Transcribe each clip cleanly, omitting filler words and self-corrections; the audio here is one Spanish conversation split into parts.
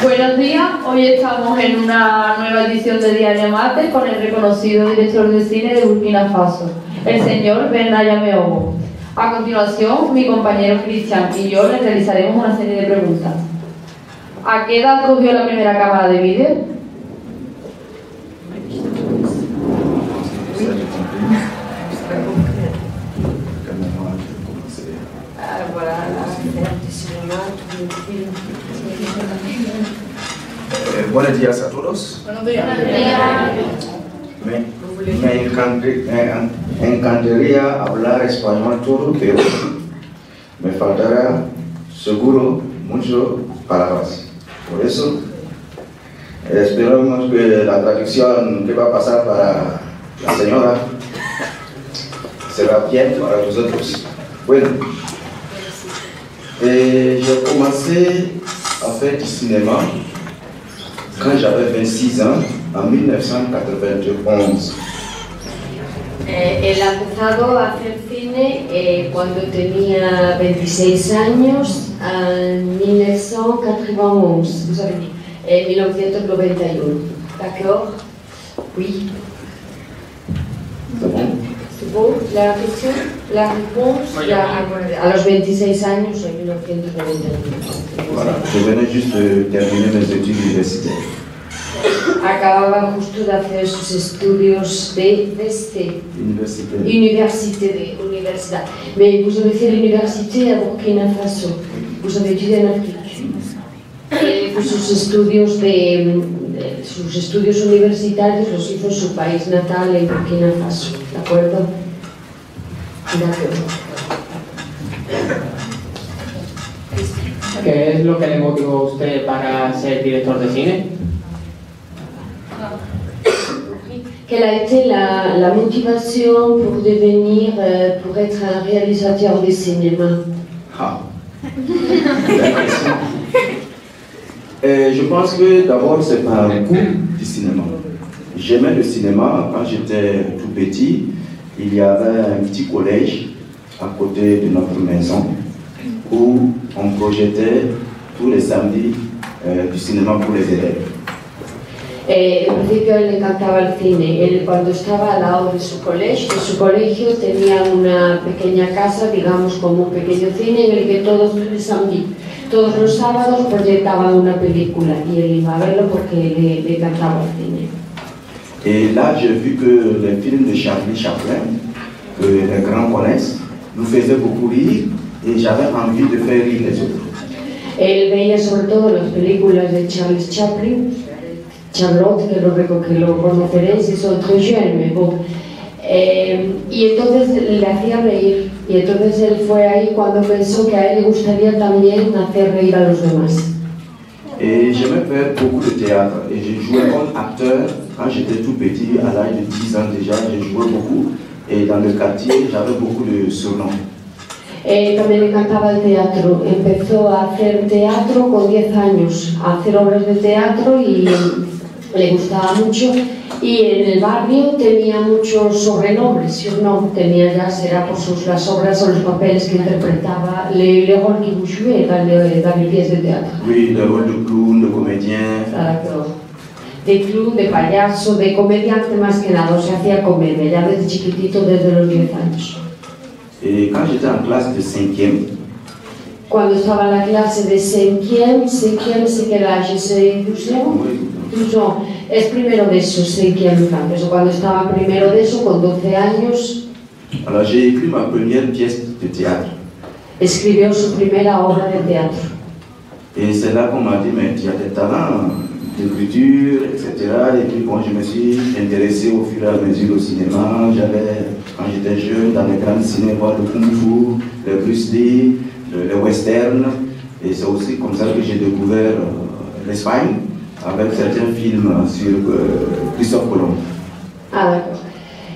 Buenos días, hoy estamos en una nueva edición de Diario Mate con el reconocido director de cine de Burkina Faso, el señor Bernaya Meogo. A continuación, mi compañero Cristian y yo le realizaremos una serie de preguntas. ¿A qué edad cogió la primera cámara de vídeo? Buenos días a todos. Buenos días. Me encantaría hablar español todo, pero me faltará seguro muchas palabras. Por eso, esperamos que la traducción que va a pasar para la señora será bien para nosotros. Bueno, j'ai commencé à faire du cinéma quand j'avais 26 ans, en 1991. Él ha empezado a hacer cine cuando tenía 26 años, en 1991, vous avez dit, 1991. D'accord? Oui. C'est bon? C'est bon la question? La réponse? A los 26 años, en 1991. Voilà, je venais juste de terminer mes études universitaires. Acababa justo de hacer sus estudios de universidad. Mais vous avez fait l'université à Burkina Faso. Vous avez étudié en Afrique. Sus estudios universitarios los hizo en su país natal, en Burkina Faso. ¿De acuerdo? ¿Qué es lo que le motivó a usted para ser director de cine? Quelle a été la motivation pour devenir, pour être un réalisateur de cinéma? Ah, je pense que d'abord c'est par le goût du cinéma. J'aimais le cinéma quand j'étais tout petit. Il y avait un petit collège à côté de notre maison où on projetait tous les samedis du cinéma pour les élèves. En principio a él le encantaba el cine. Él, cuando estaba al lado de su colegio tenía una pequeña casa, digamos como un pequeño cine en el que todos los sábados proyectaban una película y él iba a verlo porque le encantaba el cine. Et là j'ai vu que les films de Charlie Chaplin, que les grands connaissent, nous faisaient beaucoup rire et j'avais envie de faire rire les autres. Él veía sobre todo las películas de Charles Chaplin, Charlotte, que lo conoceréis, es otro jeune, y entonces le hacía reír, y entonces él fue ahí cuando pensó que a él le gustaría también hacer reír a los demás. Et j'aimais faire beaucoup de théâtre, et j'ai joué comme acteur quand j'étais tout petit, à l'âge de 10 ans déjà, j'ai joué beaucoup, et dans le quartier j'avais beaucoup de surnoms. También le encantaba el teatro, empezó a hacer teatro con 10 años, a hacer obras de teatro y le gustaba mucho, y en el barrio tenía muchos sobrenombres, surnom, tenía ya, será por las obras o los papeles que interpretaba, le rôles que vous jouez dans les pièces de théâtre. Oui, le rôle de clown, de comédien. De clown, de payaso, de comediante más que nada, o sea, hacía comedia, ya desde chiquitito, desde los 10 años. Et quand j'étais en classe de 5e, cuando estaba en la clase de 5e, c'est quel âge, c'est 12 ans? Es primero de eso, 5e francés, cuando estaba en primero de eso, con 12 años. Alors j'ai écrit ma première pièce de théâtre. Escribió su primera obra de teatro. Et c'est là qu'on m'a dit, mais tu as des talents d'écriture, etc. Et puis bon, je me suis intéressé au fur et à mesure au cinéma. J'allais, quand j'étais jeune, dans les grands cinémas, le Kung Fu, le Bruce Lee, le western. Et c'est aussi comme ça que j'ai découvert l'Espagne, avec certains films sur Christophe Colomb. Ah, d'accord.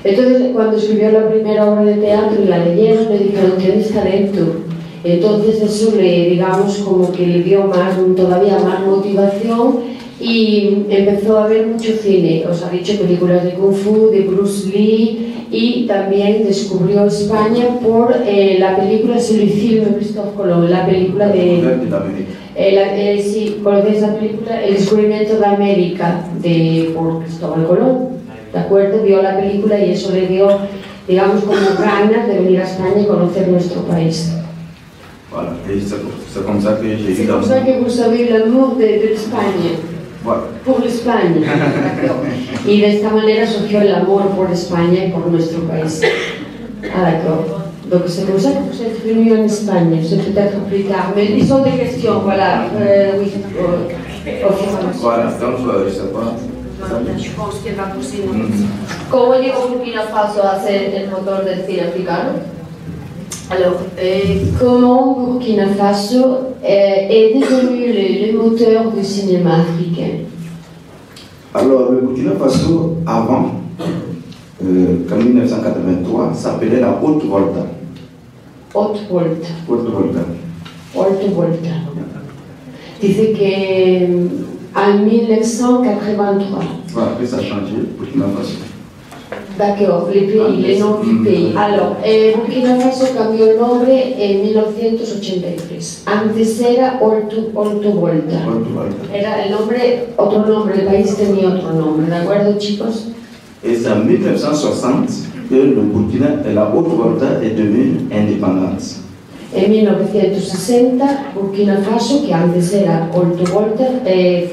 Entonces, cuando escribió la primera obra de teatro y la leyeron, le dijeron, tienes talento. Entonces eso le, digamos, como que le dio todavía más motivación, y empezó a ver mucho cine. Os ha dicho películas de Kung Fu, de Bruce Lee, y también descubrió España por la película Se lo hicieron Cristóbal Colón, la película de... sí, conocéis la película El descubrimiento de América por Cristóbal Colón, ¿de acuerdo? Vio la película y eso le dio, digamos, como ganas de venir a España y conocer nuestro país. Voilà, et c'est comme ça que j'ai C'est eu comme ça que vous savez l'amour de l'Espagne. Voilà. Por España, d'accord. Y de esta manera surgió el amor por España y por nuestro país. Ah, d'accord. Donc c'est comme ça que vous êtes venu en Espagne, c'est peut-être plus tard. Mais ils ont des questions, voilà. Oui. Voilà, donc je sais pas. Je pense que va pousser. ¿Cómo llegó Burkina Faso a ser el motor del cine africano? Alors, comment Burkina Faso est devenu le moteur du cinéma africain? Alors, le Burkina Faso, avant, en 1983, s'appelait la Haute-Volta. Haute-Volta. Haute-Volta. Haute-Volta. Dice que en 1983. Voilà, après ça a changé, Burkina Faso. D'accord, le nom du pays. Alors, Burkina Faso cambió el nombre en 1983. Antes era Haute-Volta. Era el nombre, otro nombre, el país tenía otro nombre, ¿de acuerdo, chicos? Et c'est en 1960 que le Burkina et la Haute-Volta est devenue indépendante. En 1960, Burkina Faso, que antes era Haute-Volta,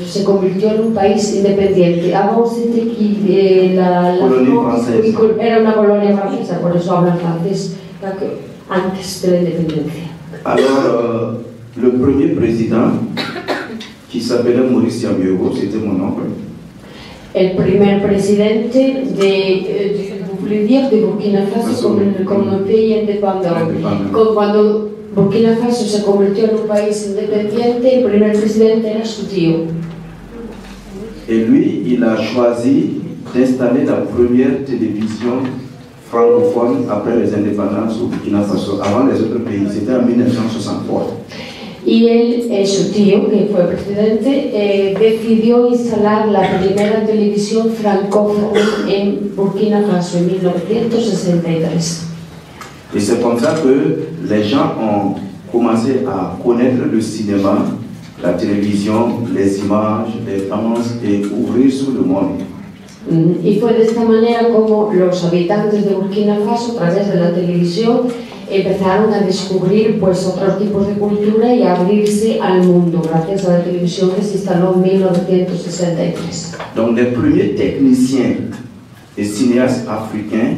se convirtió en un país independiente. Avant, c'était la colonie française. Era una colonia francesa, por eso hablan francés, antes de la independencia. Alors, le premier président, qui s'appelait Maurice Yambioko, c'était mon oncle. El primer presidente de Burkina Faso como un país independiente. Cuando Burkina Faso se convirtió en un país independiente, el primer presidente era su tío. Et lui, il a choisi d'installer la première télévision francophone après les indépendances au Burkina Faso, avant les autres pays. C'était en 1963. Y él, su tío, que fue presidente, decidió instalar la primera televisión francófona en Burkina Faso en 1963. Et c'est comme ça que les gens ont commencé à connaître le cinéma, la télévision, les images, les danses et ouvrir sur le monde. Y fue de esta manera como los habitantes de Burkina Faso, a través de la televisión, empezaron a descubrir pues otros tipos de cultura y a abrirse al mundo gracias a la televisión que se instaló en 1963. Donc les premiers techniciens et cinéastes africains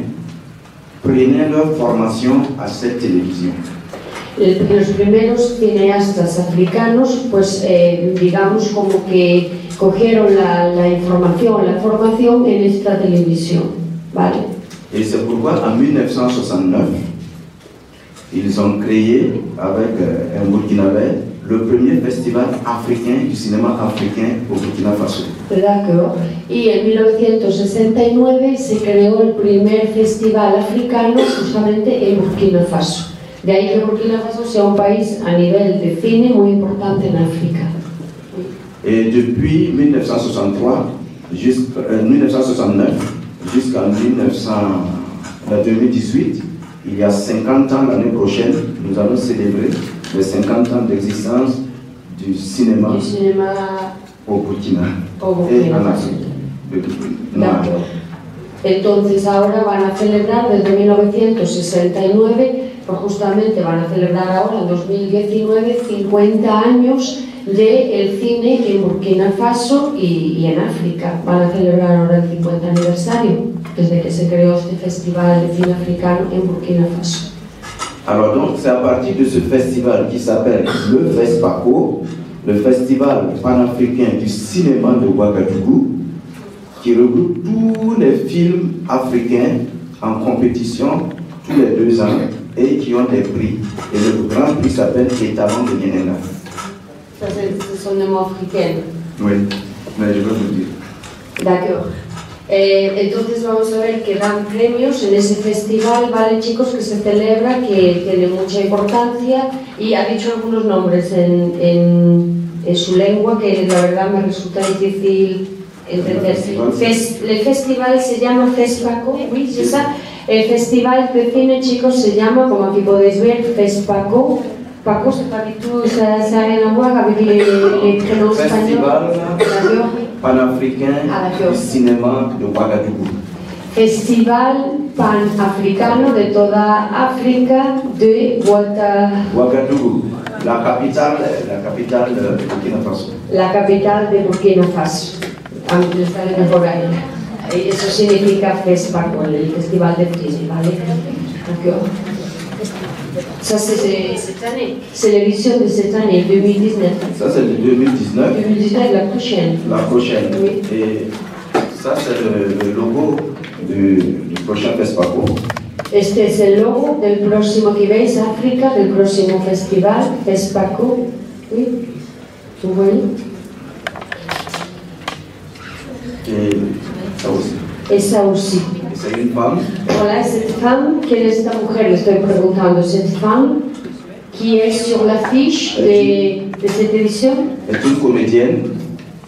prenaient leur formation à cette télévision. Los primeros cineastas africanos, pues digamos como que cogieron la información, la formación en esta televisión, ¿vale? Et c'est pourquoi en 1969, ils ont créé avec un Burkinabé le premier festival africain du cinéma africain au Burkina Faso. D'accord. Y en 1969 se creó el primer festival africano justamente en Burkina Faso. De ahí que Burkina Faso sea un país a nivel de cine muy importante en África. Et depuis 1963, 1969 jusqu'en 2018, il y a 50 ans l'année prochaine, nous allons célébrer les 50 ans d'existence du cinéma au Burkina et en Afrique. Entonces ahora van a celebrar desde 1969, pues justamente van a celebrar ahora en 2019 50 años del cine en Burkina Faso y en África. Van a celebrar ahora el 50 aniversario desde que se creó este festival de cine africano en Burkina Faso. Alors donc c'est à partir de ce festival qui s'appelle le FESPACO, le Festival panafricain du cinéma de Ouagadougou, qui regroupe tous les films africains en compétition tous les 2 ans et qui ont des prix. Et le grand prix s'appelle Étalon de Nienena. Ça, ce sont des mots africains. Oui, mais je vais vous dire. D'accord. Entonces vamos a ver que dan premios en ese festival, ¿vale, chicos? Que se celebra, que tiene mucha importancia, y ha dicho algunos nombres en en su lengua, que la verdad me resulta difícil entender. El festival se llama FESPACO, oui, c'est ça. El festival de cine, chicos, se llama, como aquí podéis ver, FESPACO. Paco, c'est pas du tout, ça n'a rien à voir avec les prénoms espagnols. Festival panafricain du cinéma de Ouagadougou. Festival panafricano de toda África de Ouagadougou, la capitale de Burkina Faso. La capital de Burkina Faso. Antes de mejor ahí. Eso significa FESPACO, el festival de cine, ¿vale? D'accord. Ça c'est cette année. C'est l'édition de cette année, 2019. Ça c'est de 2019. 2019, la prochaine. La prochaine. Oui. Et ça c'est le logo du prochain FESPACO. Este es el logo del próximo que veis, África, del próximo festival, FESPACO. Oui. Vous voyez? Et ça aussi. Esa aussi. Et c'est une femme. Voilà, cette femme, quelle est esta mujer? Le estoy preguntando. Cette femme qui est sur l'affiche de cette édition Est une comédienne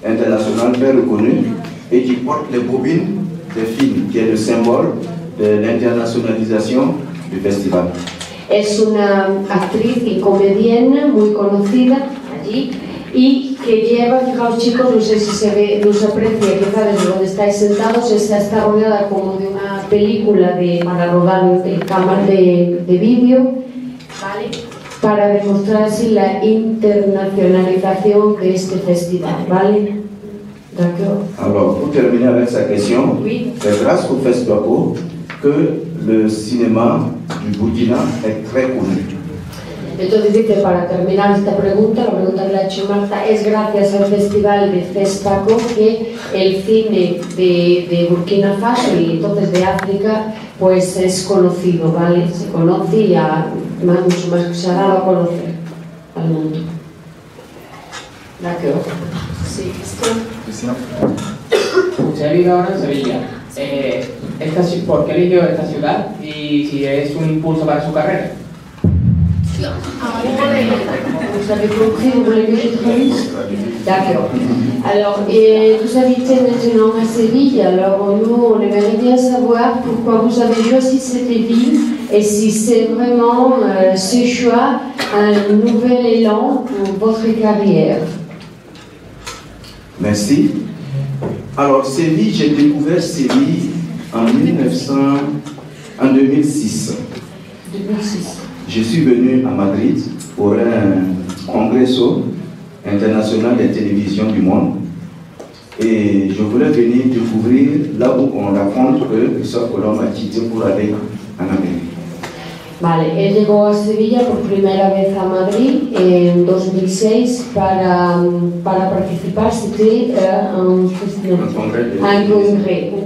internationale très reconnue et qui porte les bobines des films, qui est le symbole de l'internationalisation du festival. es una actriz y comediana muy conocida allí y que lleva, fijaos chicos, no sé si se ve, no se aprecia quizá desde donde estáis sentados, está rodeada como de una película para rodar cámaras de vídeo, ¿vale? Para demostrar así la internacionalización de este festival, ¿vale? D'accord. Alors, pour terminer avec sa question, Oui. c'est grâce au FESPACO que le cinéma du Burkina est très connu. Entonces dice, para terminar esta pregunta, la pregunta que le ha hecho Marta, es gracias al festival de FESPACO que el cine de Burkina Faso y entonces de África pues es conocido, ¿vale? Se conoce y mucho más que se ha dado a conocer al mundo. D'accord. Sí, esto. Usted vive ahora en Sevilla. ¿Por qué eligió esta ciudad y si es un impulso para su carrera? Vous avez compris, vous voulez que je traduise? D'accord. Alors, vous habitez maintenant à Séville, alors nous, on aimerait bien savoir pourquoi vous avez choisi cette ville et si c'est vraiment ce choix un nouvel élan pour votre carrière. Merci. Alors, Séville, j'ai découvert Séville en 2006. 2006. Je suis venu à Madrid pour un congresso international des télévisions du monde et je voulais venir découvrir là où on raconte que Christophe Colomb a quitté pour aller en Amérique. Vale, él llegó a Sevilla por primera vez a Madrid en 2006 para participar, c'était un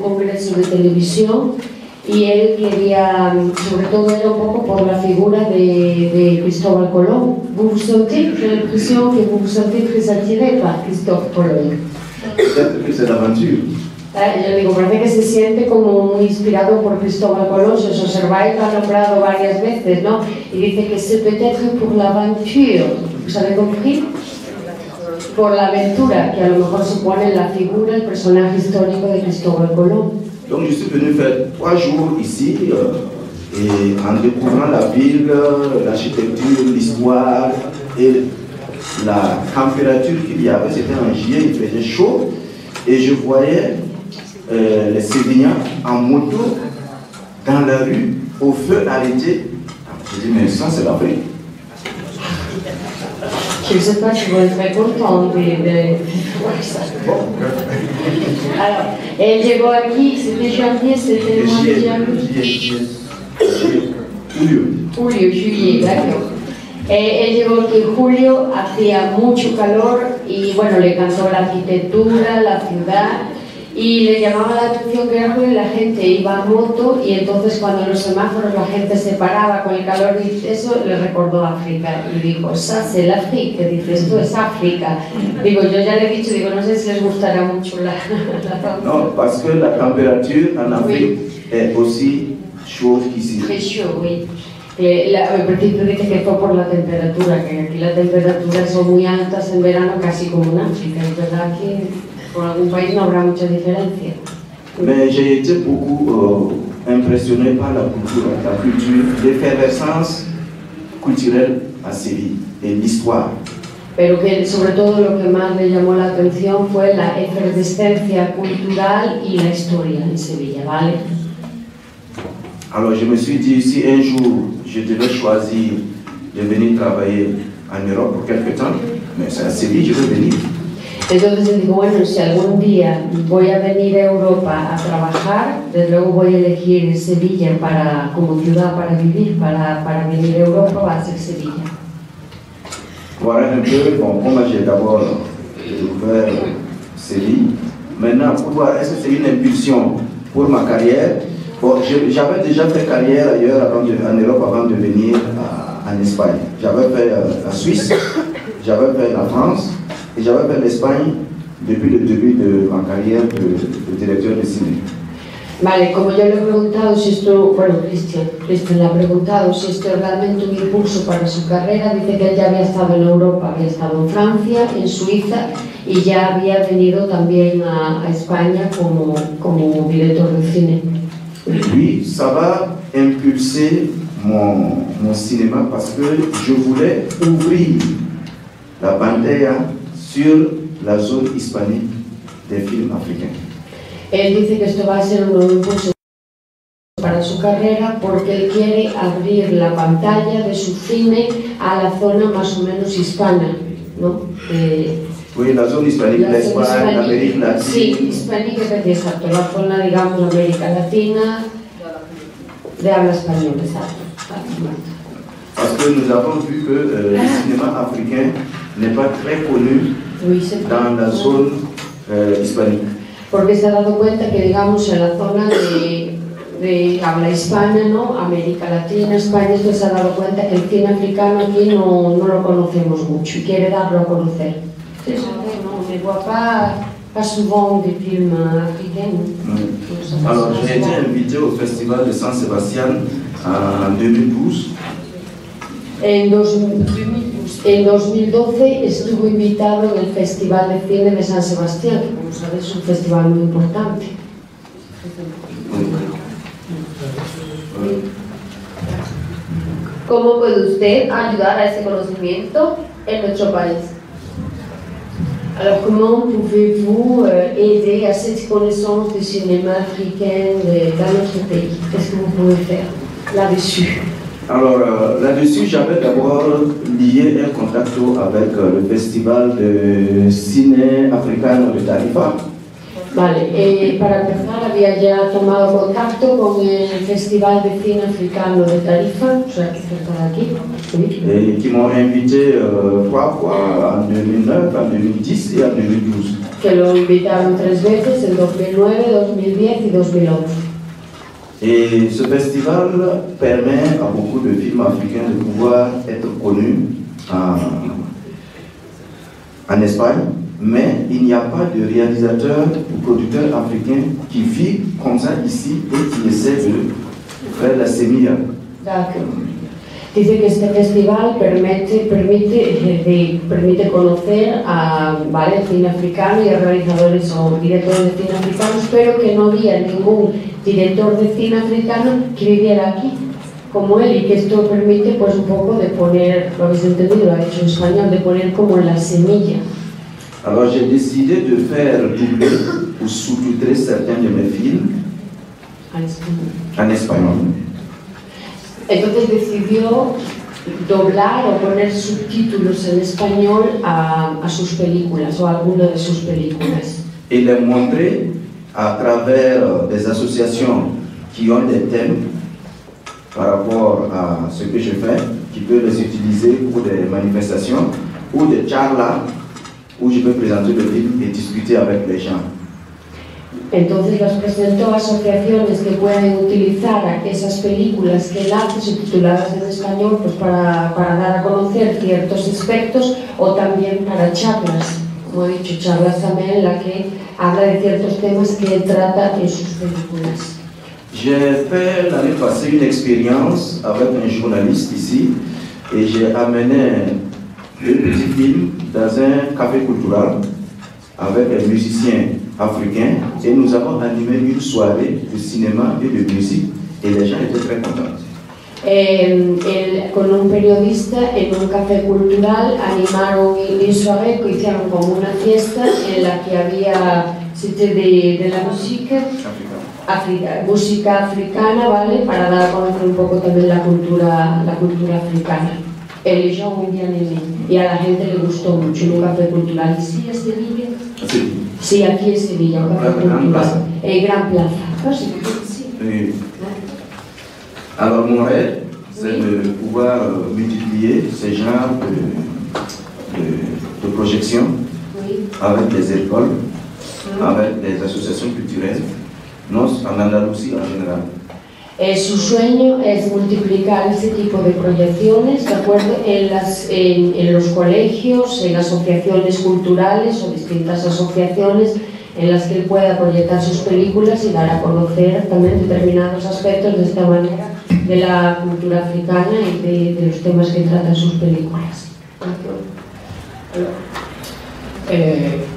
congreso de televisión y él quería, sobre todo era un poco por la figura de Cristóbal Colón. Vous vous sentez, j'ai l'impression que vous vous sentez très attiré par Christophe Colomb. Peut-être que c'est l'aventure. Yo digo, parece que se siente como muy inspirado por Cristóbal Colón, si os observáis lo ha nombrado varias veces, ¿no? Y dice que c'est peut-être pour l'aventure, ¿vous avez compris? Por la aventura, que a lo mejor supone la figura, el personaje histórico de Cristóbal Colón. Donc je suis venu faire 3 jours ici et en découvrant la ville, l'architecture, l'histoire et la température qu'il y avait, c'était en juillet, il faisait chaud et je voyais les Sévillans en moto dans la rue au feu arrêté. Je dis mais ça c'est l'Afrique. Je ne sais pas si vous êtes très content de voir ça. Alors, elle llegó aquí, c'était janvier, c'était le mois de julio, juillet, d'accord. Él llegó aquí en julio, hacía mucho calor y bueno, le encantó la arquitectura, la ciudad y le llamaba la atención que era que la gente iba a moto y entonces cuando en los semáforos la gente se paraba con el calor y eso le recordó África y dijo, ça c'est l'Afrique, dice, esto es África. Digo, yo ya le he dicho, digo, no sé si les gustará mucho la Non, parce que la température en Afrique est aussi chaude qu'ici. Très chaud, oui. Al principio dije que fue por la temperatura, que aquí las temperaturas son muy altas en verano, casi como en África. Es verdad que por algún país no habrá mucha diferencia. Mais j'ai été beaucoup impressionné par la culture, l'effervescence culturelle à Séville et l'histoire. Pero que sobre todo lo que más me llamó la atención fue la efervescencia cultural y la historia en Sevilla, ¿vale? Alors je me suis dit, si un jour je devais choisir de venir travailler en Europe pour quelque temps, mais c'est à Séville, je veux venir. Entonces digo, bueno, si algún día voy a venir a Europa a trabajar, desde luego voy a elegir Sevilla como ciudad para vivir, para venir a Europa va a ser Sevilla. Voilà un peu, bon, moi j'ai d'abord ouvert Séville. Maintenant, pour voir, est-ce que c'est une impulsion pour ma carrière? Bon, j'avais déjà fait carrière ailleurs en Europe avant de venir en Espagne. J'avais fait la Suisse, j'avais fait la France et j'avais fait l'Espagne depuis le début de ma carrière de directeur de ciné. Vale, como yo le he preguntado si esto, bueno, Cristian le ha preguntado si esto es realmente un impulso para su carrera, dice que él ya había estado en Europa, había estado en Francia, en Suiza y ya había venido también a España como director de cine. Oui, ça va impulser mon cinéma parce que je voulais ouvrir la pantalla sur la zone hispanique des films africains. Él dice que esto va a ser un nuevo impulso para su carrera porque él quiere abrir la pantalla de su cine a la zona más o menos hispana, ¿no? Oui, la zone hispanique, l'Espagne, l'Amérique latine. Sí, hispánica, exacto, la zona, digamos, América Latina, de habla española, exacto. Parce que nous avons vu que le cinéma africain n'est pas très connu dans la zone hispanique. Porque se ha dado cuenta que, digamos, en la zona de habla hispana, ¿no? América Latina, España, esto se ha dado cuenta que el cine africano aquí no lo conocemos mucho y quiere darlo a conocer. Sí, no, on ne voit pas souvent des films africains. Alors, j'ai été invité au Festival de San Sebastián en 2012. En 2012 estuvo invitado en el Festival de Cine de San Sebastián, que como sabes es un festival muy importante. ¿Cómo puede usted ayudar a ese conocimiento en nuestro país? Alors comment pouvez-vous aider à cette connaissance du cinéma africain dans notre pays? Qu'est-ce que vous pouvez faire là-dessus? Alors là-dessus, j'avais d'abord lié un contact avec le festival de ciné africano de Tarifa. Vale, para empezar había ya tomado contacto con el Festival de Cine Africano de Tarifa, o sea, que está aquí. Sí. Et qui m'ont invité 3 fois, en 2009, en 2010 et en 2012. Que lo invitaron 3 veces, en 2009, 2010 y 2011. Et ce festival permet à beaucoup de films africains de pouvoir être connus en Espagne, mais il n'y a pas de réalisateur ou producteur africain qui vit comme ça ici et qui essaie de faire la semilla. Dice que este festival permite conocer a el cine africano y a realizadores o directores de cine africanos, pero que no había ningún director de cine africano que viviera aquí como él, y que esto permite pues un poco de poner, lo habéis entendido, lo ha dicho en español, de poner como la semilla. Alors j'ai décidé de faire doubler ou sous-titrer certains de mes films en espagnol. Entonces decidió doblar o poner subtítulos en español a sus películas o a alguna de sus películas. Et les montrer à travers des associations qui ont des thèmes par rapport à ce que je fais, qui peuvent les utiliser pour des manifestations ou des charlas où je peux présenter le film et discuter avec les gens. Entonces las presentó a asociaciones que pueden utilizar esas películas que él hace subtituladas en español pues para dar a conocer ciertos aspectos, o también para charlas, como he dicho, charlas también en la que habla de ciertos temas que él trata en sus películas. J'ai fait l'année passée une expérience avec un journaliste ici et j'ai amené deux petits films dans un café culturel avec des musiciens africains et nous avons animé une soirée de cinéma et de musique et les gens étaient très contents. Con un periodista en un café cultural animaron une soirée que hicieron como una fiesta en la que había de la música africana, ¿vale? Para dar a conocer un poco también la cultura africana. Les gens ont bien aimé y a la gente le gustó mucho un café cultural. ¿Sí es Sevilla? Sí. Sí, aquí es Sevilla, un café cultural. Gran Plaza. Sí. Oui. Alors mon rêve, c'est de pouvoir multiplier ces genres de projections avec des écoles, avec des associations culturelles, en Andalucía en general. Su sueño es multiplicar ese tipo de proyecciones, ¿de acuerdo? En los colegios, en asociaciones culturales o distintas asociaciones en las que él pueda proyectar sus películas y dar a conocer también determinados aspectos de esta manera de la cultura africana y de los temas que tratan sus películas.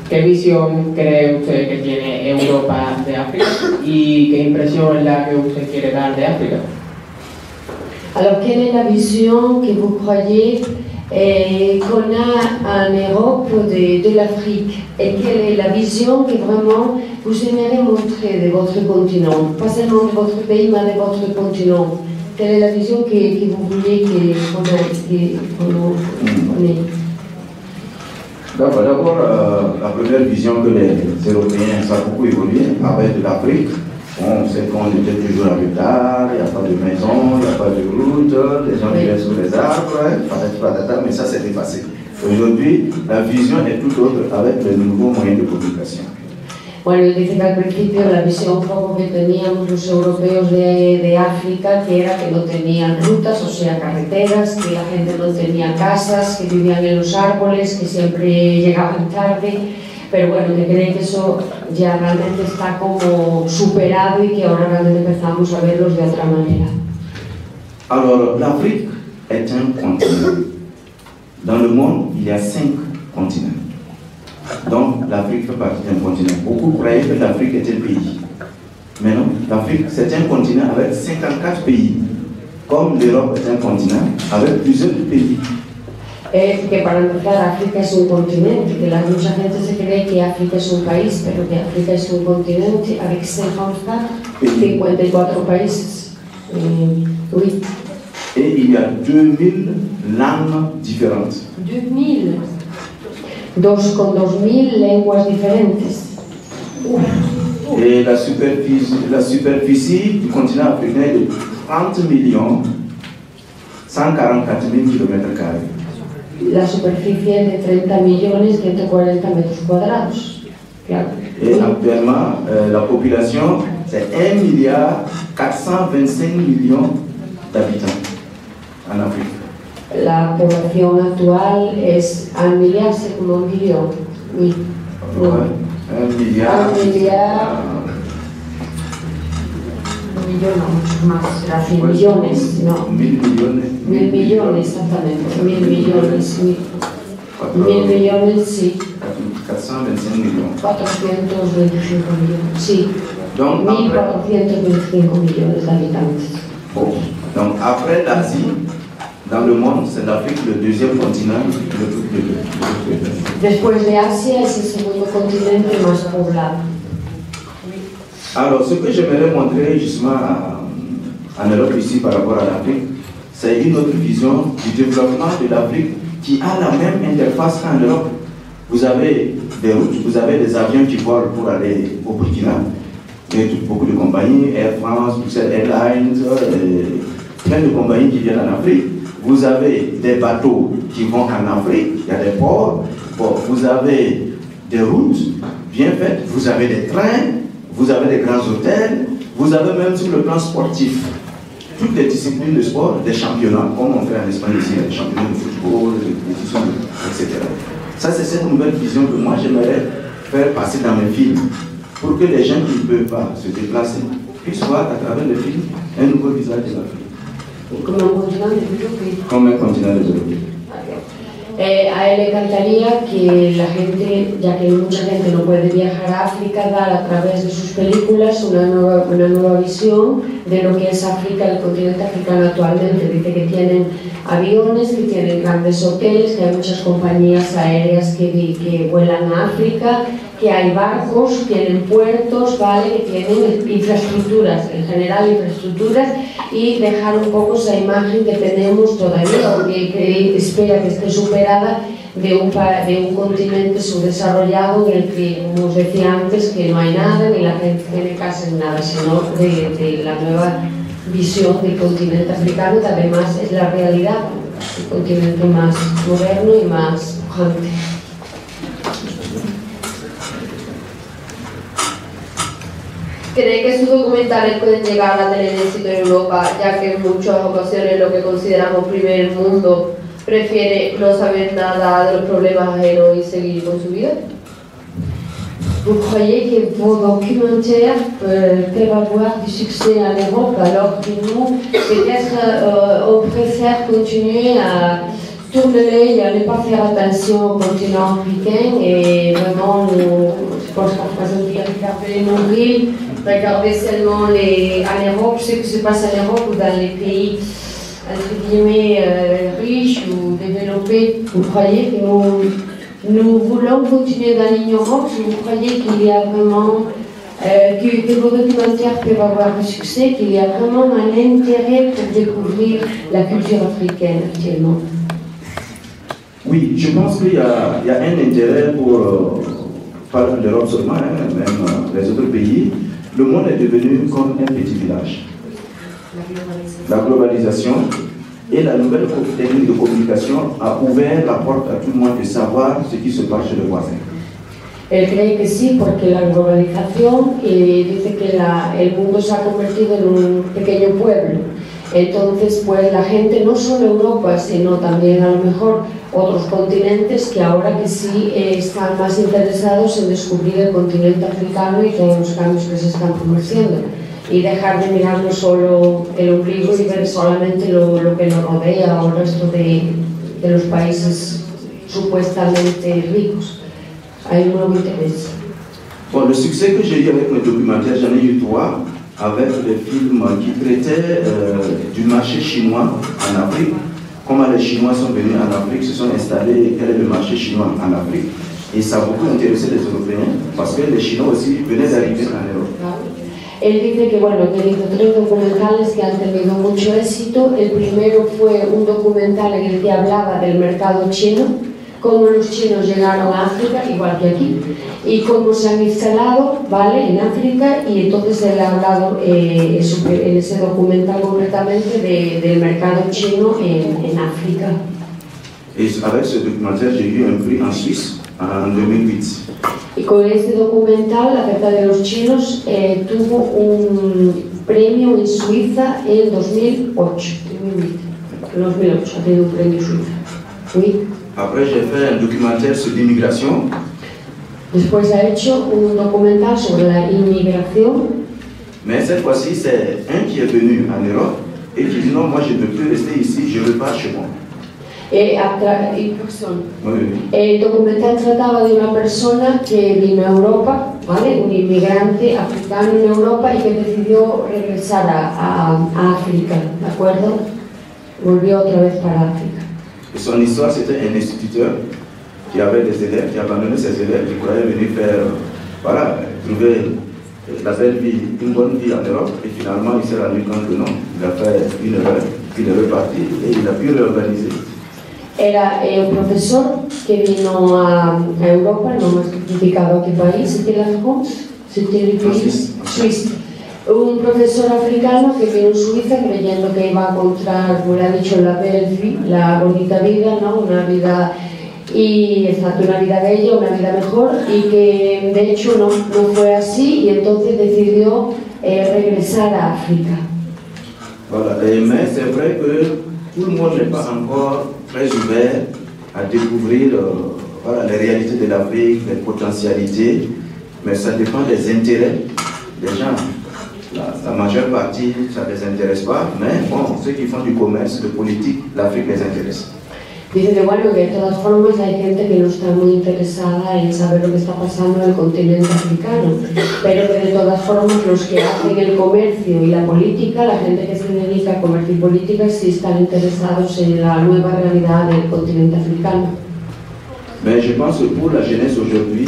¿Qué visión cree usted que tiene Europa de África y qué impresión es la que usted quiere dar de África? Alors, quelle est la vision que vous croyez qu'on a en Europe de l'Afrique et quelle est la vision que vraiment vous aimeriez montrer de votre continent, pas seulement de votre pays mais de votre continent? Quelle est la vision que vous vouliez qu'on ait? D'abord, la première vision que les Européens savent beaucoup évoluer avec de l'Afrique. On sait qu'on était toujours en retard, il n'y a pas de maison, il n'y a pas de route, les gens vivaient sous les arbres, mais ça s'est dépassé. Aujourd'hui, la vision est tout autre avec les nouveaux moyens de communication. Bueno, él dice que al principio la visión un poco que teníamos los europeos de África, que era que no tenían rutas, o sea, carreteras, que la gente no tenía casas, que vivían en los árboles, que siempre llegaban tarde, pero bueno, que creen que eso ya realmente está como superado y que ahora realmente empezamos a verlos de otra manera. Alors, l'Afrique est un continent. Dans le monde, il y a 5 continents. Donc l'Afrique fait partie d'un continent. Beaucoup croyaient que l'Afrique était un pays. Mais non, l'Afrique c'est un continent avec 54 pays. Comme l'Europe est un continent avec plusieurs pays. Que para empezar África es un continente, que mucha gente se cree que África es un país, pero que África es un continente avec 54 países. Oui. Et il y a 2000 langues différentes. 2000 con 2000 lenguas diferentes. Et la superficie du continent africain est de 30 millions 144 000 km². La superficie es de 30 millones 140 metros cuadrados. Claro. Et actuellement, la population, c'est 1 milliard 425 millions d'habitants en Afrique. La población actual es al millarse como un millón. Oui. Un milliard. Un millón, no, mucho más. Era 100 millones, no. 1000 millones. 1000 millones, exactamente. 1000 millones. 1000 millones, sí. 425 millones. 425 millones, sí. Donc, 1425 millones de habitantes. Bon. Donc après l'Asie, dans le monde, c'est l'Afrique le deuxième continent le plus peuplé. Después de Asia es el segundo continente más poblado. Alors, ce que j'aimerais montrer justement en Europe ici par rapport à l'Afrique, c'est une autre vision du développement de l'Afrique qui a la même interface qu'en Europe. Vous avez des routes, vous avez des avions qui volent pour aller au Burkina. Il y a beaucoup de compagnies, Air France, Bruxelles Airlines, plein de compagnies qui viennent en Afrique. Vous avez des bateaux qui vont en Afrique, il y a des ports. Bon, vous avez des routes bien faites, vous avez des trains, vous avez des grands hôtels, vous avez même sur le plan sportif toutes les disciplines de sport, des championnats, comme on fait en Espagne ici, des championnats de football, etc. Ça, c'est cette nouvelle vision que moi j'aimerais faire passer dans mes films, pour que les gens qui ne peuvent pas se déplacer puisse voir à travers le film un nouveau visage de l'Afrique. Como un continente développé. Comme un continent développé. A él le encantaría que la gente, ya que mucha gente no puede viajar a África, dar a través de sus películas una nueva visión de lo que es África, el continente africano actualmente. Dice que tienen aviones, que tienen grandes hoteles, que hay muchas compañías aéreas que vuelan a África, que hay barcos, tienen puertos, ¿vale? Que tienen infraestructuras, en general infraestructuras, y dejar un poco esa imagen que tenemos todavía, o que espera que esté superada, de un continente subdesarrollado en el que, como os decía antes, que no hay nada, ni la gente tiene casa ni nada, sino de la nueva visión del continente africano, que además es la realidad, el continente más moderno y más pujante. ¿Cree que sus documentales pueden llegar a tener éxito en Europa, ya que en muchas ocasiones lo que consideramos primer mundo prefiere no saber nada de los problemas ajenos y seguir con su vida? Vous croyez que vos documentaires peuvent avoir du succès en Europe alors que nous, peut-être, on préfère continuer à tourner et à ne pas faire attention au continent africain et vraiment, je pense qu'en faisant regarder les nombrils, regarder seulement en Europe, ce qui se passe en Europe ou dans les pays entre guillemets riches ou développés. Vous croyez que nous voulons continuer dans l'ignorance? Vous croyez qu'il y a vraiment, que vos documentaires peuvent avoir du succès, qu'il y a vraiment un intérêt pour découvrir la culture africaine actuellement? Oui, je pense qu'il y a un intérêt pour, pas l'Europe seulement, même les autres pays. Le monde est devenu comme un petit village. La globalisation et la nouvelle technique de communication a ouvert la porte à tout le monde de savoir ce qui se passe chez le voisin. Él cree que sí, porque la globalización dice que el mundo se ha convertido en un pequeño pueblo. Entonces, pues la gente, no solo Europa, sino también a lo mejor otros continentes que ahora que sí están más interesados en descubrir el continente africano y todos los cambios que se están produciendo. Y dejar de mirar no solo el ombligo y ver solamente lo que nos rodea ahora, esto de los países supuestamente ricos. Hay un nuevo interés. Bon, le succès que j'ai eu avec mes documentaires, j'en ai eu 3, avec des films qui traitaient du marché chinois en Afrique. Comment les Chinois sont venus en Afrique, se sont installés, quel est le marché chinois en Afrique. Et ça a beaucoup intéressé les Européens, parce que les Chinois aussi venaient d'arriver en Europe. Él dice que, bueno, que hizo 3 documentales que han tenido mucho éxito. El primero fue un documental en el que hablaba del mercado chino, cómo los chinos llegaron a África, igual que aquí, y cómo se han instalado, ¿vale?, en África, y entonces él ha hablado en ese documental concretamente del mercado chino en África. Et avec ce documentaire, j'ai eu un prix en Suisse en 2008. Y con este documental acerca de los chinos tuvo un premio en Suiza en 2008. En 2008 ha tenido un premio en Suiza. Oui. Après, j'ai fait un documentaire sur l'immigration. Después ha hecho un documental sobre la inmigración. Mais cette fois-ci, c'est un qui est venu en Europe et qui dit non, moi je ne peux plus rester ici, je repars chez moi. El documental trataba de una persona que vino a Europa, ¿vale?, un inmigrante africano en Europa y que decidió regresar a África, ¿de acuerdo? Volvió otra vez para África. Et son histoire, c'était un instituteur qui avait des élèves, qui abandonnait ses élèves, qui croyait venir faire, voilà, trouver la belle vie, une bonne vie en Europe, et finalement il s'est rendu compte que non, il a fait une erreur, il est reparti et il a pu réorganiser. Era un profesor que vino a Europa, no me he especificado a qué país, c'était Suiza. Un profesor africano que vino a Suiza creyendo que iba a encontrar, como le ha dicho, la belle vie, la bonita vida, ¿no?, una vida, y exacto, una vida bella, una vida mejor, y que de hecho no fue así, y entonces decidió regresar a África. Voilà, mais c'est vrai que tout le monde n'est pas encore très ouvert à découvrir voilà, les réalités de l'Afrique, les potentialités, mais ça dépend des intérêts des gens. la majeure partie, ça ne les intéresse pas, mais bon, ceux qui font du commerce, de politique, l'Afrique les intéresse. Dice que bueno, que de todas formas hay gente que no está muy interesada en saber lo que está pasando en el continente africano, pero que de todas formas los que hacen el comercio y la política, la gente que se dedica a comercio y política, sí están interesados en la nueva realidad del continente africano. Mais je pense que pour la jeunesse aujourd'hui,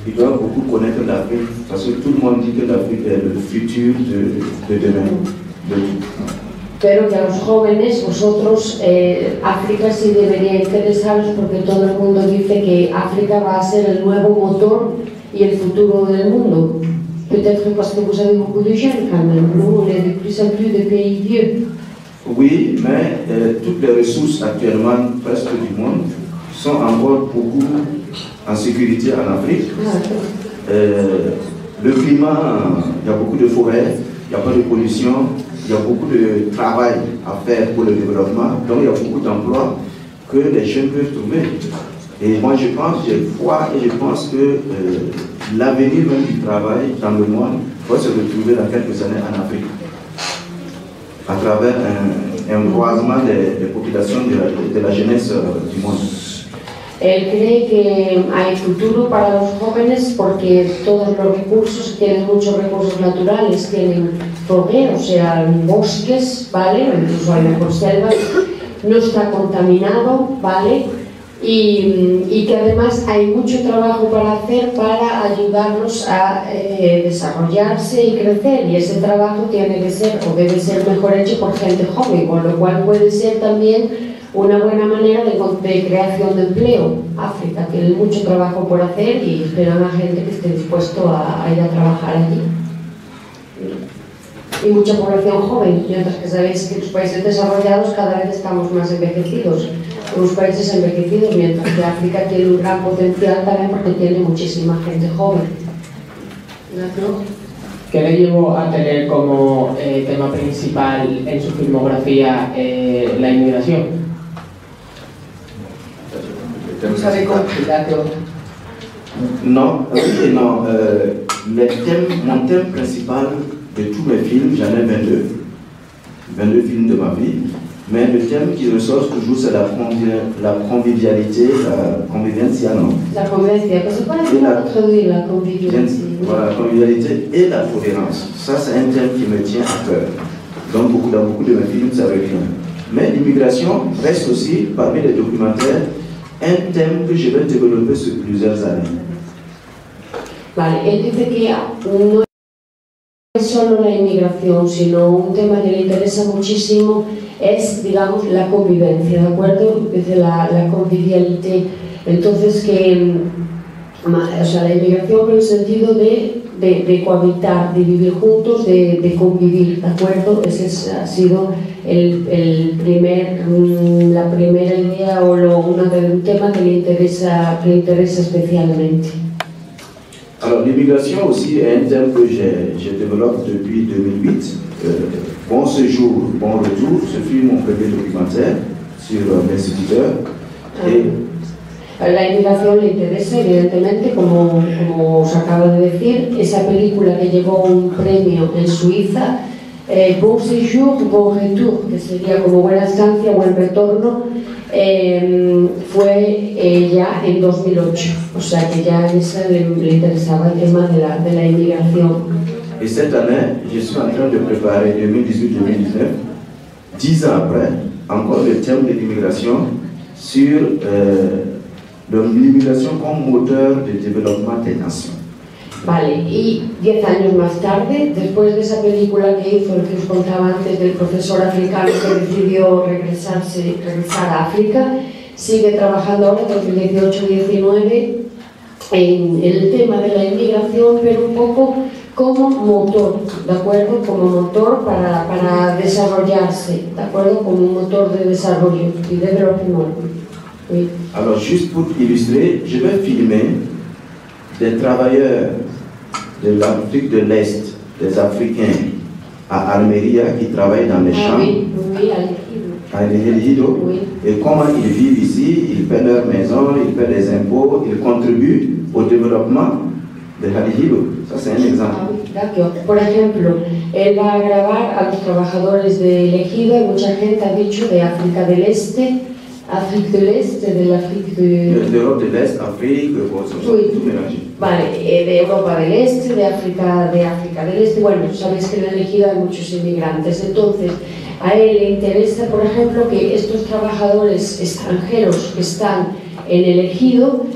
ils doivent beaucoup connaître l'Afrique, parce que tout le monde dit que l'Afrique est le futur de demain, de tout. Pero que a los jóvenes, vosotros, África sí debería interesaros porque todo el mundo dice que África va a ser el nuevo motor y el futuro del mundo. Peut-être parce que vous avez beaucoup de jeunes quand même, nous on est de plus en plus de pays vieux. Oui, mais toutes les ressources actuellement presque du monde sont encore beaucoup en sécurité en Afrique. Le climat, il y a beaucoup de forêts, il n'y a pas de pollution. Il y a beaucoup de travail à faire pour le développement, donc il y a beaucoup d'emplois que les jeunes peuvent trouver. Et moi je pense, j'ai foi et je pense que l'avenir même du travail dans le monde va se retrouver dans quelques années en Afrique, à travers un croisement des populations de la jeunesse du monde. Él cree que hay futuro para los jóvenes porque todos los recursos, tienen muchos recursos naturales, tienen forêt, o sea, bosques, ¿vale? Incluso hay mejor selvas, no está contaminado, ¿vale? Y que además hay mucho trabajo para hacer para ayudarnos a desarrollarse y crecer, y ese trabajo tiene que ser o debe ser mejor hecho por gente joven, con lo cual puede ser también una buena manera de creación de empleo. África tiene mucho trabajo por hacer y esperan a gente que esté dispuesto a ir a trabajar allí. Y mucha población joven, mientras que sabéis que los países desarrollados cada vez estamos más envejecidos. Los países envejecidos, mientras que África tiene un gran potencial también porque tiene muchísima gente joven. ¿No? ¿Qué le llevó a tener como tema principal en su filmografía la inmigración? Non, non. Mon thème principal de tous mes films, j'en ai 22 films de ma vie, mais le thème qui ressort toujours c'est la convivialité, la convivencia, non? La convivencia, que se puede traduire la convivialité. Voilà, la convivialité et la tolérance. Ça c'est un thème qui me tient à cœur. Donc dans beaucoup de mes films ça revient. Mais l'immigration reste aussi parmi les documentaires un thème que je vais développer sur plusieurs années. Vale, él dice que no es solo la inmigración, sino un tema que le interesa muchísimo es, digamos, la convivencia, ¿de acuerdo? Dice la convivialité. Entonces que, o sea, la inmigración en el sentido de cohabitar, de vivir juntos, de convivir, ¿de acuerdo? Ese ha sido la primera idea o un tema que le interesa especialmente. Alors l'immigration aussi est un thème que je développe depuis 2008. Bon séjour, bon retour, ce fut mon premier documentaire sur l'instituteur. La inmigración le interesa, evidentemente, como os acabo de decir, esa película que llevó un premio en Suiza, Bon séjour, bon retour, que sería como buena estancia, buen retorno, fue ya en 2008, o sea que ya a esa le interesaba el tema de la inmigración. Et cette année, je suis en train de préparer 2018-2019, 10 ans après, encore le thème de l'immigration sur l'immigration comme moteur de développement des nations. Vale, y 10 años más tarde, después de esa película que hizo, el que os contaba antes, del profesor africano que decidió regresar a África, sigue trabajando ahora, 2018-19, en el tema de la inmigración, pero un poco como motor, ¿de acuerdo? Como motor para desarrollarse, ¿de acuerdo? Como un motor de desarrollo y de développement. Oui. Alors, juste pour illustrer, je vais filmer des travailleurs de l'Afrique de l'Est, des Africains à Almeria qui travaillent dans les champs, à El Ejido, et comment ils vivent ici, ils paient leur maison, ils paient les impôts, ils contribuent au développement dejar elegido. Ça, c'est un exemple. Ah, oui, d'accord. Por ejemplo, él va a grabar a los trabajadores de elegido, y mucha gente ha dicho de África del Este, África del Este, de África de... D'Europe de l'Est, Afrique, Oui. tout mélangé. Vale, de Europa del Este, de África del Este. Bueno, sabéis que en el elegido hay muchos inmigrantes. Entonces, a él le interesa, por ejemplo, que estos trabajadores extranjeros que están en el ejido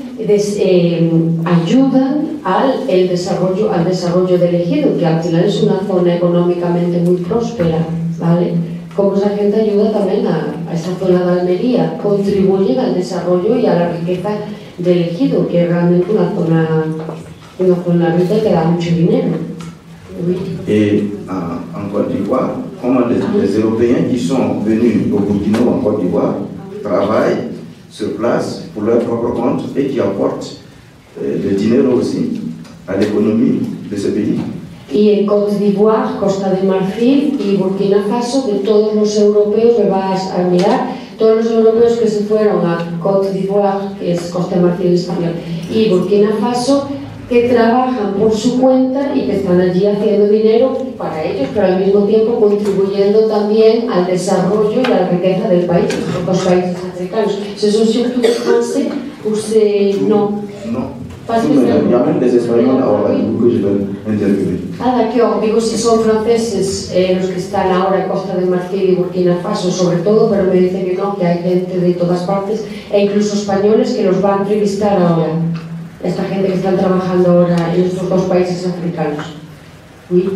ayudan al desarrollo del ejido, que al final es una zona económicamente muy próspera, ¿vale? Como esa gente ayuda también a esa zona de Almería, contribuyen al desarrollo y a la riqueza del ejido, que es realmente una zona rica que da mucho dinero. Oui. Et en Côte d'Ivoire, comment les Européens qui sont venus au Burkina ou en Côte d'Ivoire travaillent sur place pour leur propre compte et qui apportent le dinero aussi à l'économie de ce pays. Y en Côte d'Ivoire, Costa de Marfil y Burkina Faso, de todos los europeos, me vas a mirar, todos los europeos que se fueron a Côte d'Ivoire, que es Costa de Marfil en español, y Burkina Faso, que trabajan por su cuenta y que están allí haciendo dinero para ellos, pero al mismo tiempo contribuyendo también al desarrollo y a la riqueza del país, de los países africanos. ¿Ce sont surtout français ou c'est non? Non. Parce que Il y a même des Espagnols à Ouagadougou que je vais interviewer. Ah, d'accord. Digo, si son franceses los que están ahora en Costa de Marfil y Burkina Faso, sobre todo, pero me dicen que no, que hay gente de todas partes, e incluso españoles que los va a entrevistar ahora. Esta gente que están trabajando ahora en estos dos países africanos. Oui,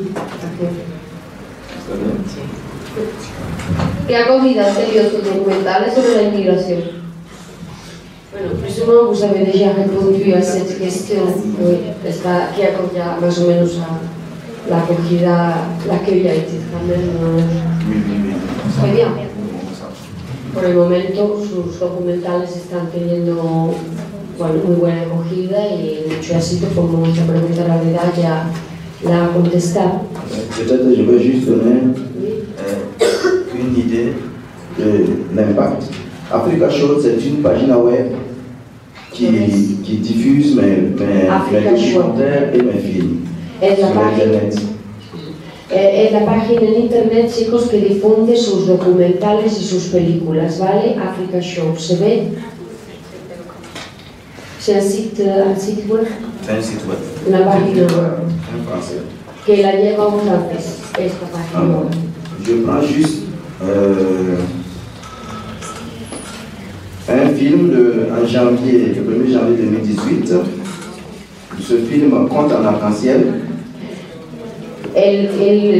¿Qué acogida han tenido sus documentales sobre la inmigración? Bueno, plus ou moins vous avez déjà répondu à cette question. Oui, qui accorde ya más o menos a la acogida, l'accueil a été quand même très bien. Por el momento sus documentales están teniendo muy buena acogida y mucho éxito, como esta pregunta la verdad ya la ha contestado. Peut-être je vais juste donner une idée de l'impact. Africa Show, c'est une pagine web qui diffuse mes documentaires et mes films sur Internet. Es la página en internet, chicos, que difunde sus documentales y sus películas, ¿vale? Africa Show, ¿se ve? C'est un site web. C'est un site web. Una página web. En français. Que la lleva un francés, esta página web. Je prends juste un film en janvier, le 1er janvier 2018. Ce film compte en arc-en-ciel.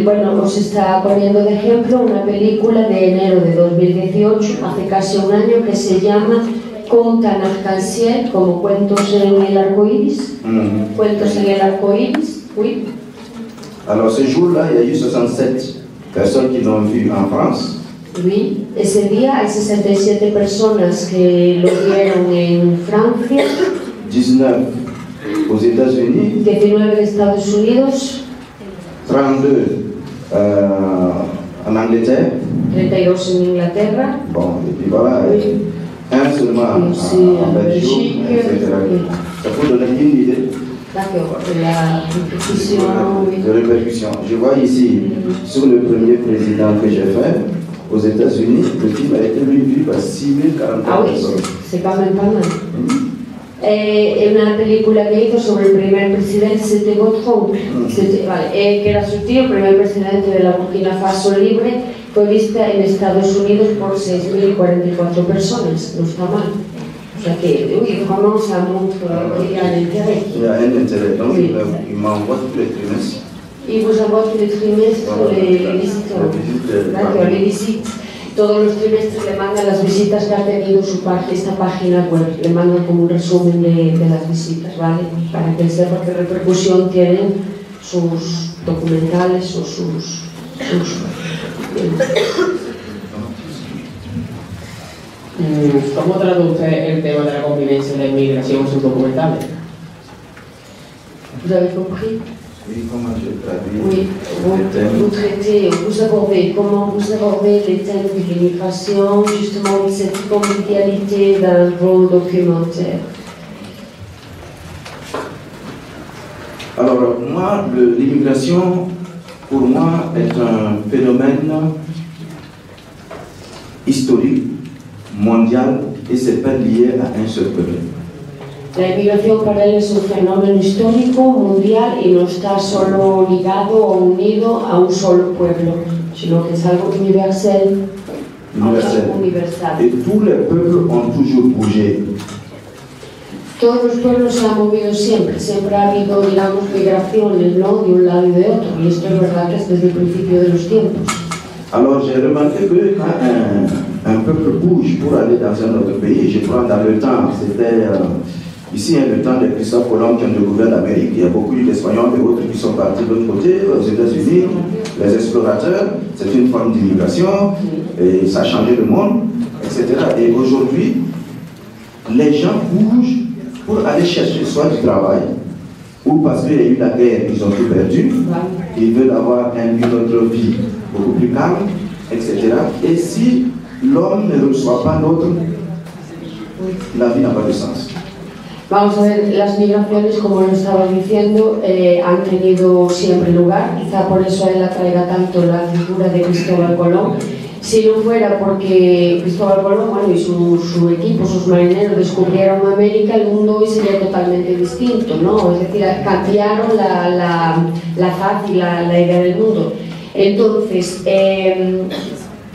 Bueno, os está poniendo de ejemplo una película de enero de 2018, hace casi un año, que se llama Conte en arc-en-ciel, como cuentos en el arco iris. Cuentos en el arco iris, oui. Alors ce jour-là, il y a eu 67 personnes qui l'ont vu en France. Oui, ese día hay 67 personas que lo vieron en Francia, 19 aux États-Unis, 19 en Estados Unidos, 32 en Angleterre. 32 en Inglaterra. Bon, et puis voilà, un seulement en Belgique, etc. Ça peut donner une idée D'accord, la répercussion, oui. de répercussion. Je vois ici, sur le premier président que j'ai fait, aux États-Unis, le film a été vu par 6040 Ah oui, personnes. c'est quand même pas mal. Una película que hizo sobre el primer presidente, c'était votre oncle, que era su tío, el primer presidente de la Burkina Faso libre, fue vista en Estados Unidos por 6.044 personas, no está mal. O sea que, oui, vraiment, ça montre qu'il y a un intérêt. Il y a un intérêt, donc Oui. il m'envoie tous les trimestres. Y vous envoie tous les trimestres les visites. D'accord, les visites. Todos los trimestres le mandan las visitas que ha tenido esta página web, le mandan como un resumen de las visitas, ¿vale? Para que sepa qué repercusión tienen sus documentales o sus ¿Cómo traduce el tema de la convivencia y la inmigración en sus documentales? Vous avez compris? Oui, comment je traduis Oui, vous traitez, comment vous abordez les thèmes de l'immigration, justement cette convivialité dans vos documentaires. Alors, moi, l'immigration, pour moi, est un phénomène historique, mondial, et ce n'est pas lié à un seul peuple. La inmigración para él es un fenómeno histórico, mundial, y no está solo ligado o unido a un solo pueblo, sino que es algo universal. Universal. Et tous les peuples ont toujours bougé. Todos los pueblos se han movido siempre, siempre ha habido, digamos, migraciones, ¿no?, de un lado y de otro, y esto es verdad que es desde el principio de los tiempos. Alors j'ai remarqué que quand un peuple bouge pour aller dans un autre pays, je prends dans le temps, c'était ici le temps de Christophe Colomb qui ont découvert l'Amérique, il y a beaucoup d'Espagnols et autres qui sont partis de l'autre côté, aux États-Unis, les explorateurs, c'est une forme d'immigration, et ça a changé le monde, etc. Et aujourd'hui, les gens bougent pour aller chercher soit du travail, ou parce qu'il y a eu la guerre, ils ont tout perdu, ils veulent avoir une autre vie beaucoup plus calme, etc. Et si l'homme ne reçoit pas l'autre, la vie n'a pas de sens. Vamos a ver, las migraciones, como lo estaba diciendo, han tenido siempre lugar, quizá por eso a él atraiga tanto la figura de Cristóbal Colón. Si no fuera porque Cristóbal Colón, bueno, y su equipo, sus marineros descubrieron América, el mundo hoy sería totalmente distinto, ¿no? Es decir, cambiaron la faz y la idea del mundo. Entonces,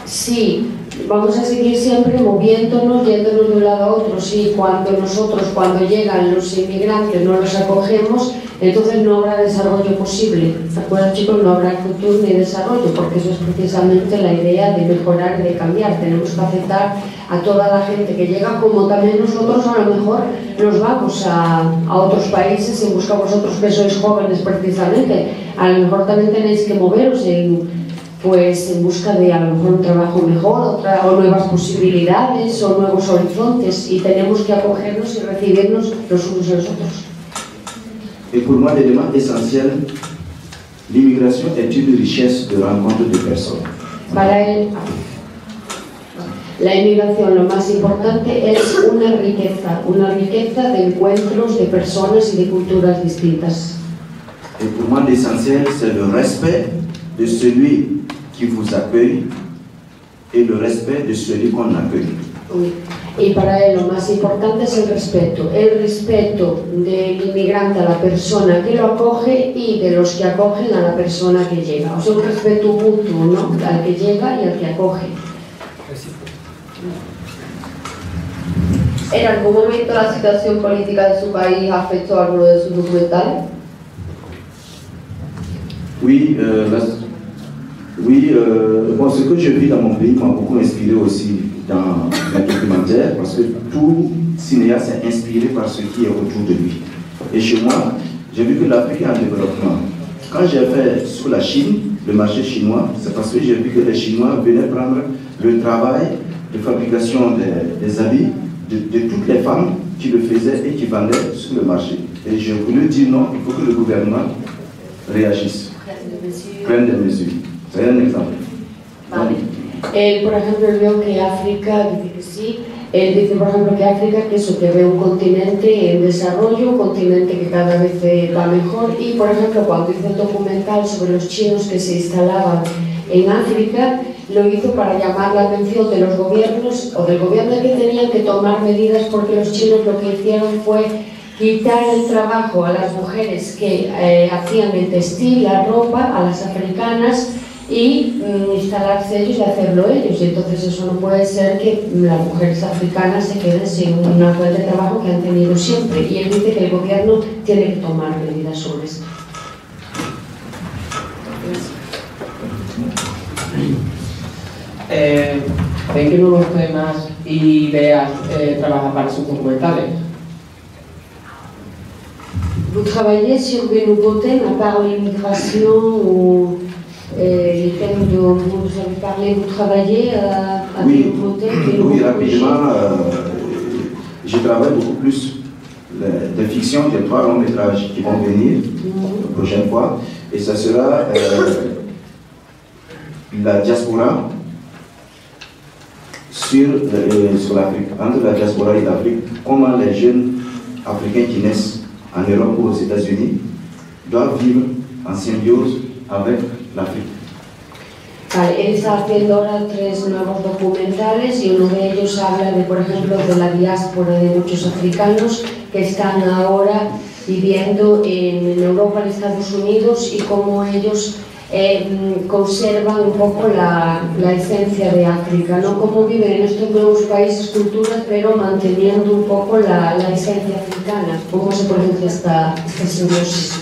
sí, vamos a seguir siempre moviéndonos, yéndonos de un lado a otro. Sí, cuando llegan los inmigrantes, no los acogemos, entonces no habrá desarrollo posible. ¿Se acuerdan, chicos? No habrá futuro ni desarrollo, porque eso es precisamente la idea de mejorar y de cambiar. Tenemos que aceptar a toda la gente que llega, como también nosotros a lo mejor nos vamos a otros países en busca, vosotros que sois jóvenes precisamente, a lo mejor también tenéis que moveros en busca de a lo mejor un trabajo mejor, o nuevas posibilidades o nuevos horizontes, y tenemos que acogernos y recibirnos los unos a los otros. Et pour moi, l'élément essentiel, l'immigration est une richesse de rencontre de personnes. Para él, la inmigración, lo más importante, es una riqueza de encuentros de personas y de culturas distintas. Et pour moi, l'essentiel, c'est le respect de celui qui vous accueille et le respect de celui qu'on accueille. Y para él lo más importante es el respeto del inmigrante a la persona que lo acoge y de los que acogen a la persona que llega. O sea, un respeto mutuo, ¿no?, al que llega y al que acoge. ¿En algún momento la situación política de su país afectó alguno de sus documentales? Oui, bon, ce que je vis dans mon pays m'a beaucoup inspiré aussi dans mes documentaires, parce que tout cinéaste est inspiré par ce qui est autour de lui. Et chez moi, j'ai vu que l'Afrique est en développement. Quand j'ai fait sur la Chine, le marché chinois, c'est parce que j'ai vu que les Chinois venaient prendre le travail de fabrication des habits de toutes les femmes qui le faisaient et qui vendaient sur le marché. Et j'ai voulu dire non, il faut que le gouvernement réagisse, prenne des mesures. C'est un exemple. Vale. Él, por ejemplo, veo que África, dice que sí, él dice, por ejemplo, que África, que eso, que ve un continente en desarrollo, un continente que cada vez va mejor, y, por ejemplo, cuando hizo el documental sobre los chinos que se instalaban en África, lo hizo para llamar la atención de los gobiernos, o del gobierno, que tenían que tomar medidas, porque los chinos lo que hicieron fue quitar el trabajo a las mujeres que hacían el textil, la ropa, a las africanas, y instalarse ellos y hacerlo ellos. Y entonces eso no puede ser que las mujeres africanas se queden sin una fuente de trabajo que han tenido siempre. Y él dice que el gobierno tiene que tomar medidas sobre esto. ¿En qué nuevos temas y ideas trabaja para sus documentales? Vous travaillez sur des nouveaux thèmes à part l'immigration ou les thèmes dont vous avez parlé, vous travaillez à des nouveaux thèmes, des nouveaux Oui, rapidement, je travaille beaucoup plus de fiction, des 3 longs métrages qui vont venir la prochaine fois, et ça sera la diaspora sur l'Afrique, entre la diaspora et l'Afrique, comment les jeunes africains qui naissent en Europe ou aux États-Unis doivent vivre en symbiose avec l'Afrique. Vale, él está haciendo ahora 3 nuevos documentales y uno de ellos habla de, por ejemplo, de la diáspora de muchos africanos que están ahora viviendo en Europa, en Estados Unidos, y cómo ellos conservan un poco la esencia de África, ¿no? Cómo viven en estos nuevos países, culturas, pero manteniendo un poco la esencia africana. ¿Cómo se produce esta simbiosis?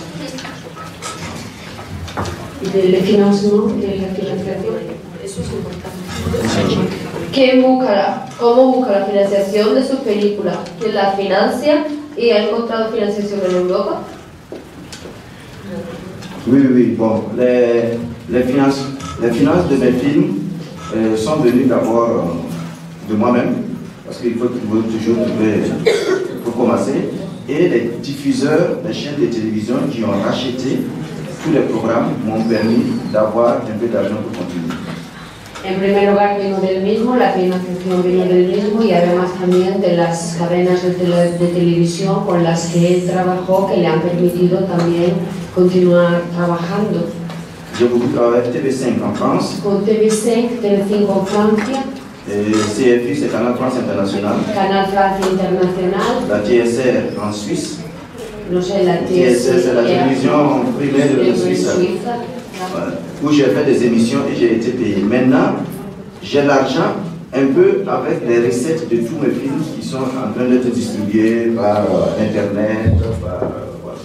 Del financiamiento, de la financiación, eso es importante. ¿Cómo busca la financiación de sus películas? ¿Quién la financia y ha encontrado financiación en Europa? Oui. Bon, les finances de mes films sont venues d'abord de moi-même, parce qu'il faut toujours trouver pour commencer, et les diffuseurs des chaînes de télévision qui ont racheté tous les programmes m'ont permis d'avoir un peu d'argent pour continuer. En primer lugar vino del mismo, la financiación vino del mismo, y además también de las cadenas de televisión con las que él trabajó, que le han permitido también continuar trabajando. J'ai beaucoup travaillé avec TV5 en France. Con TV5 en Francia. CFI, c'est Canal France International. Canal Francia Internacional. La TSR en Suisse. No sé, la TSR, c'est la télévision privée de Suisse. Où j'ai fait des émissions et j'ai été payé. Maintenant, j'ai l'argent un peu avec les recettes de tous mes films qui sont en train d'être distribués par Internet,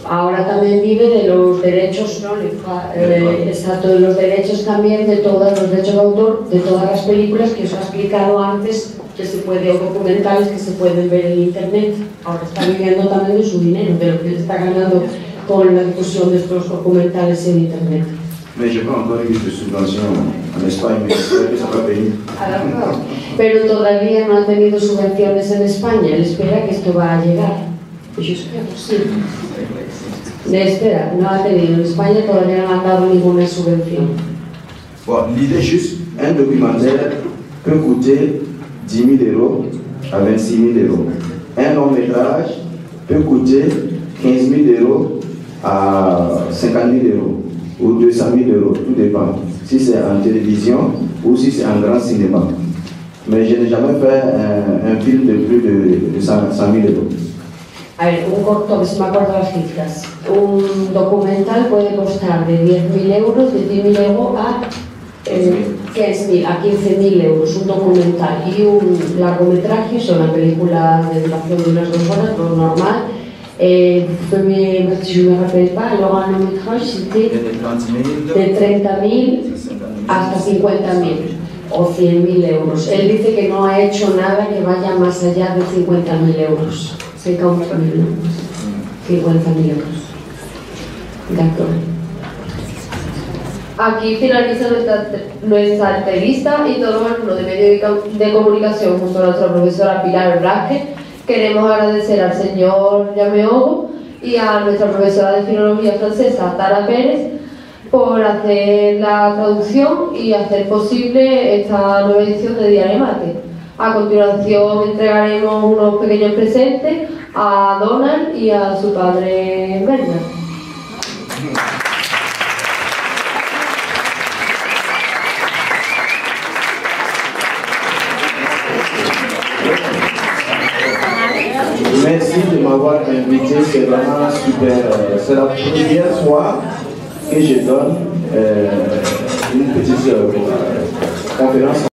Ahora también vive de los derechos, ¿no? Exacto, de los derechos también, de todos los derechos de autor, de todas las películas que os he explicado antes, que se puede, o documentales que se pueden ver en Internet. Ahora está viviendo también de su dinero, de lo que está ganando con la difusión de estos documentales en Internet. Mais je n'ai pas encore eu de subvention en Espagne, mais j'espère que ça va payer. Pero todavía no han tenido subvenciones en España. Él espera que esto va a llegar. Yo espero, sí. Espera, no ha tenido. En España todavía no han dado ninguna subvención. Bon, l'idée juste, un documentaire peut coûter 10 000 € à 26 000 €. Un long métrage peut coûter 15 000 € à 50 000 € ou 200 000 €, tout dépend. Si c'est en télévision ou si c'est en grand cinéma. Mais je n'ai jamais fait un film de plus de 100 000 €. A ver, un corto, que se me acuerdo las cifras. Un documental puede costar de 10.000 euros, de 10.000 € a 15.000 €, un documental. Y un largometraje, es una película de duración de unas 2 horas, lo normal. Je me rappelle pas, le long métrage c'était de 30.000 hasta 50.000 o 100.000 euros. Él dice que no ha hecho nada que vaya más allá de 50.000 euros. 50.000 euros. De acuerdo. Aquí finaliza nuestra entrevista y todo el mundo de medios de comunicación junto a nuestra profesora Pilar Blasquez. Queremos agradecer al señor Yameogo y a nuestra profesora de Filología Francesa, Tara Pérez, por hacer la traducción y hacer posible esta nueva edición de Diario Mate. A continuación entregaremos unos pequeños presentes a Donald y a su padre Bernard. Merci de m'avoir invité, c'est vraiment super. C'est la première fois que je donne une petite conférence